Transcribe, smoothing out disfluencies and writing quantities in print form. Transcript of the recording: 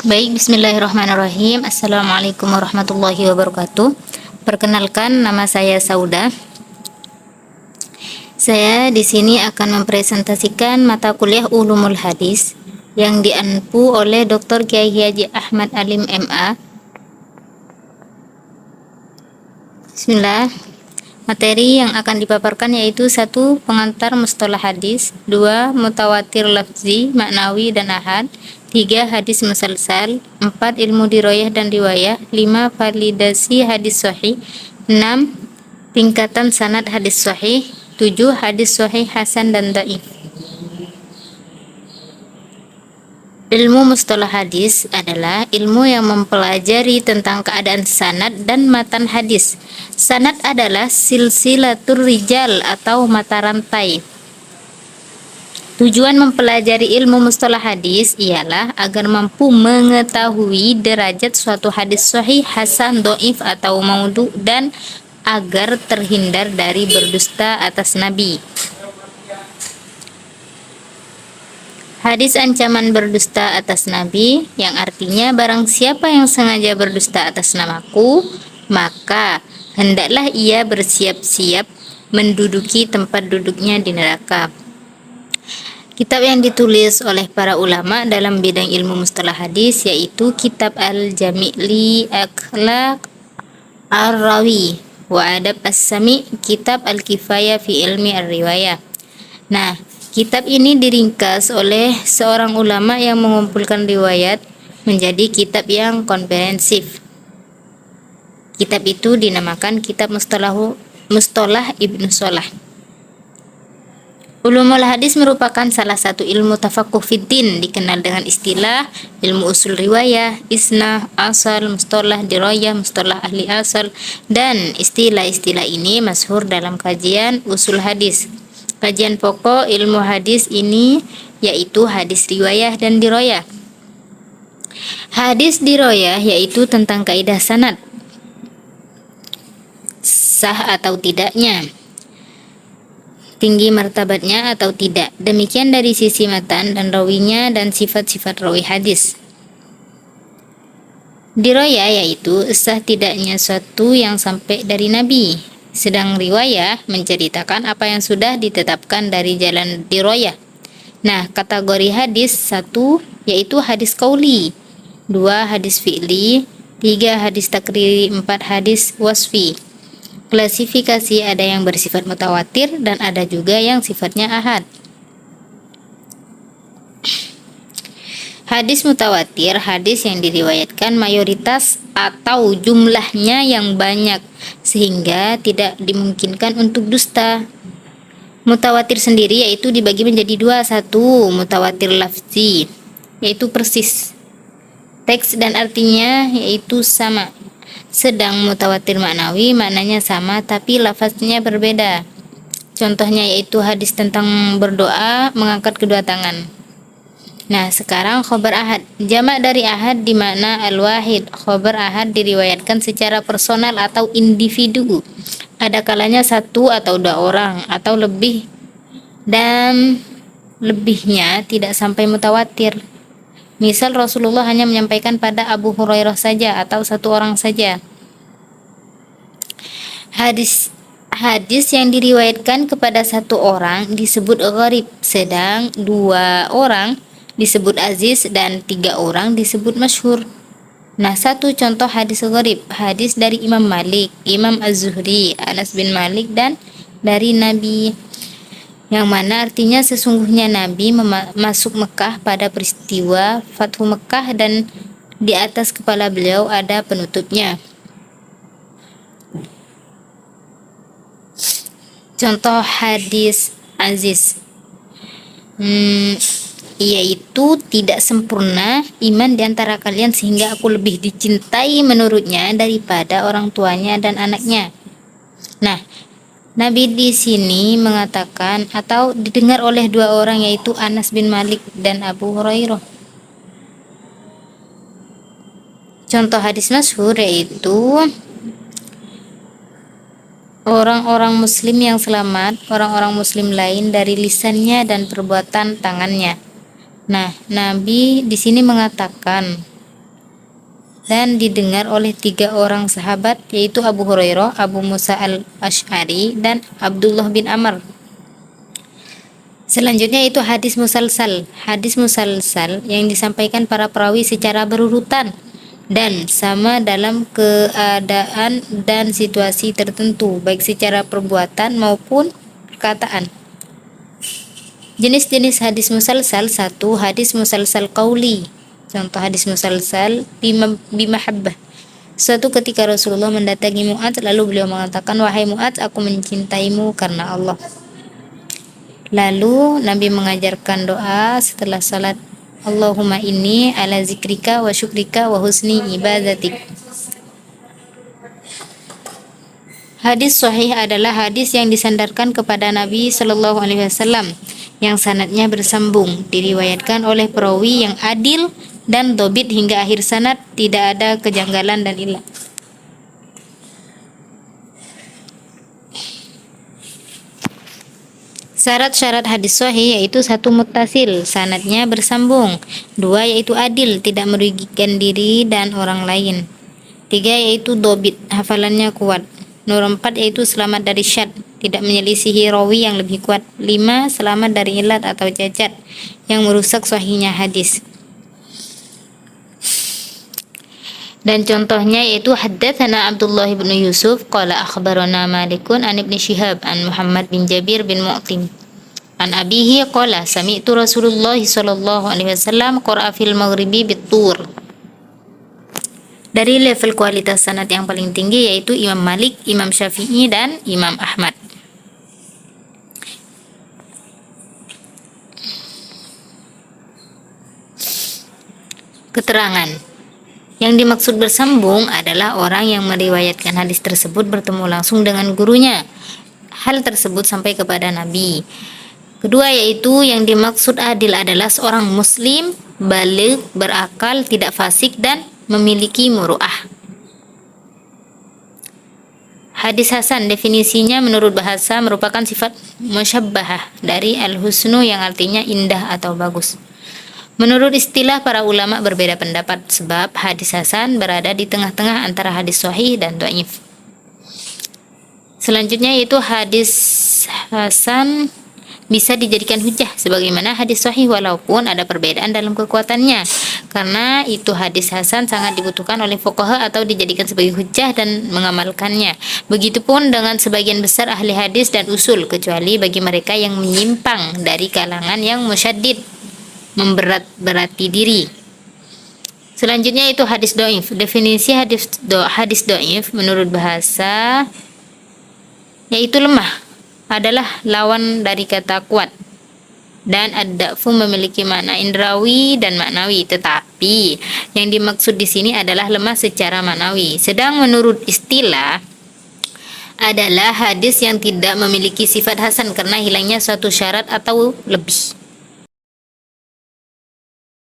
Baik, bismillahirrahmanirrahim. Assalamualaikum warahmatullahi wabarakatuh. Perkenalkan, nama saya Sauda. Saya di sini akan mempresentasikan mata kuliah Ulumul Hadis yang diampu oleh Dr. Kiai Haji Ahmad Alim MA. Bismillah. Materi yang akan dipaparkan yaitu 1. Pengantar mustalah hadis, 2. Mutawatir lafzi, maknawi dan ahad, 3. Hadis musalsal, 4. Ilmu diroyah dan riwayah, 5. Validasi hadis sahih, 6. Tingkatan sanad hadis sahih, 7. Hadis sahih hasan dan dhaif. Ilmu mustalah hadis adalah ilmu yang mempelajari tentang keadaan sanad dan matan hadis. Sanad adalah silsilatur rijal atau mata rantai. Tujuan mempelajari ilmu mustalah hadis ialah agar mampu mengetahui derajat suatu hadis sahih, hasan, dhaif atau maudhu, dan agar terhindar dari berdusta atas Nabi. Hadis ancaman berdusta atas Nabi, yang artinya barang siapa yang sengaja berdusta atas namaku, maka hendaklah ia bersiap-siap menduduki tempat duduknya di neraka. Kitab yang ditulis oleh para ulama dalam bidang ilmu mustalah hadis yaitu Kitab Al-Jami' li Akhlaq Ar-Rawi wa Adab As-Sami', Kitab Al-Kifayah fi Ilmi Ar-Riwayah. Nah, kitab ini diringkas oleh seorang ulama yang mengumpulkan riwayat menjadi kitab yang komprehensif. Kitab itu dinamakan Kitab Mustalah Ibnu Shalah. Ulumul hadis merupakan salah satu ilmu tafaqquh fiddin, dikenal dengan istilah ilmu usul riwayah, isnah, asal, mustalah diroyah, mustalah ahli asal, dan istilah-istilah ini masyhur dalam kajian usul hadis. Kajian pokok ilmu hadis ini yaitu hadis riwayah dan diroyah. Hadis diroyah yaitu tentang kaidah sanad, sah atau tidaknya, tinggi martabatnya atau tidak. Demikian dari sisi matan dan rawinya dan sifat-sifat rawi hadis. Diroyah yaitu sah tidaknya suatu yang sampai dari Nabi. Sedang riwayah menceritakan apa yang sudah ditetapkan dari jalan diroyah. Nah, kategori hadis 1 yaitu hadis qauli, 2 hadis fi'li, 3 hadis takriri, 4 hadis wasfi. Klasifikasi ada yang bersifat mutawatir dan ada juga yang sifatnya ahad. Hadis mutawatir, hadis yang diriwayatkan mayoritas atau jumlahnya yang banyak sehingga tidak dimungkinkan untuk dusta. Mutawatir sendiri yaitu dibagi menjadi 2. 1. Mutawatir lafzi, yaitu persis, teks dan artinya yaitu sama. Sedang mutawatir maknawi, maknanya sama tapi lafaznya berbeda. Contohnya yaitu hadis tentang berdoa mengangkat kedua tangan. Nah, sekarang khobar ahad. Jamak dari ahad di makna al-wahid. Khobar ahad diriwayatkan secara personal atau individu. Ada kalanya 1 atau 2 orang atau lebih, dan lebihnya tidak sampai mutawatir. Misal Rasulullah hanya menyampaikan pada Abu Hurairah saja atau 1 orang saja. Hadis yang diriwayatkan kepada 1 orang disebut gharib, sedang 2 orang disebut aziz dan 3 orang disebut masyhur. Nah, 1 contoh hadis gharib, hadis dari Imam Malik, Imam Az-Zuhri, Anas bin Malik, dan dari Nabi, yang mana artinya sesungguhnya Nabi masuk Mekah pada peristiwa Fathu Mekah dan di atas kepala beliau ada penutupnya. Contoh hadis aziz yaitu tidak sempurna iman di antara kalian sehingga aku lebih dicintai menurutnya daripada orang tuanya dan anaknya. Nah, Nabi di sini mengatakan atau didengar oleh 2 orang yaitu Anas bin Malik dan Abu Hurairah. Contoh hadis masyhur yaitu orang-orang muslim yang selamat, orang-orang muslim lain dari lisannya dan perbuatan tangannya. Nah, Nabi di sini mengatakan dan didengar oleh 3 orang sahabat, yaitu Abu Hurairah, Abu Musa al-Asy'ari, dan Abdullah bin Amr. Selanjutnya itu hadis musalsal. Hadis musalsal yang disampaikan para perawi secara berurutan dan sama dalam keadaan dan situasi tertentu, baik secara perbuatan maupun perkataan. Jenis-jenis hadis musalsal: 1. Hadis musalsal qauli. Contoh hadis musalsal bimahabbah. Suatu ketika Rasulullah mendatangi Mu'adz, lalu beliau mengatakan, "Wahai Mu'adz, aku mencintaimu karena Allah." Lalu Nabi mengajarkan doa setelah salat, "Allahumma inni ala zikrika wa syukrika wa husni ibadatik." Hadis sahih adalah hadis yang disandarkan kepada Nabi Shallallahu Alaihi Wasallam, yang sanadnya bersambung, diriwayatkan oleh perawi yang adil dan dobit hingga akhir sanad, tidak ada kejanggalan dan ilah. Syarat-syarat hadis sahih yaitu: 1. Muttasil, sanadnya bersambung. 2. Yaitu adil, tidak merugikan diri dan orang lain. 3. Yaitu dobit, hafalannya kuat. Nomor 4 yaitu selamat dari syadz, tidak menyelisihi rawi yang lebih kuat. 5. Selamat dari ilat atau cacat yang merusak sahihnya hadis. Dan contohnya yaitu haddatsana Abdullah bin Yusuf qala akhbarana Malikun an Ibnu Syihab an Muhammad bin Jabir bin Mu'tim an abihi qala sami'tu Rasulullah sallallahu alaihi wasallam qara'a fil maghribi bit-tur. Dari level kualitas sanad yang paling tinggi yaitu Imam Malik, Imam Syafi'i, dan Imam Ahmad. Keterangan. Yang dimaksud bersambung adalah orang yang meriwayatkan hadis tersebut bertemu langsung dengan gurunya. Hal tersebut sampai kepada Nabi. Kedua yaitu yang dimaksud adil adalah seorang muslim, baligh, berakal, tidak fasik, dan memiliki muru'ah. Hadis hasan definisinya menurut bahasa merupakan sifat musyabbahah dari al-husnu yang artinya indah atau bagus. Menurut istilah para ulama berbeda pendapat, sebab hadis hasan berada di tengah-tengah antara hadis sahih dan dhaif. Selanjutnya yaitu hadis hasan bisa dijadikan hujjah sebagaimana hadis sahih walaupun ada perbedaan dalam kekuatannya. Karena itu hadis hasan sangat dibutuhkan oleh fuqaha atau dijadikan sebagai hujjah dan mengamalkannya. Begitupun dengan sebagian besar ahli hadis dan usul, kecuali bagi mereka yang menyimpang dari kalangan yang musyaddid, memberat-berati diri. Selanjutnya itu hadis dhaif. Definisi hadis dhaif menurut bahasa yaitu lemah adalah lawan dari kata kuat, dan ad-da'fu memiliki makna indrawi dan maknawi, tetapi yang dimaksud di sini adalah lemah secara maknawi. Sedang menurut istilah adalah hadis yang tidak memiliki sifat hasan karena hilangnya suatu syarat atau lebih.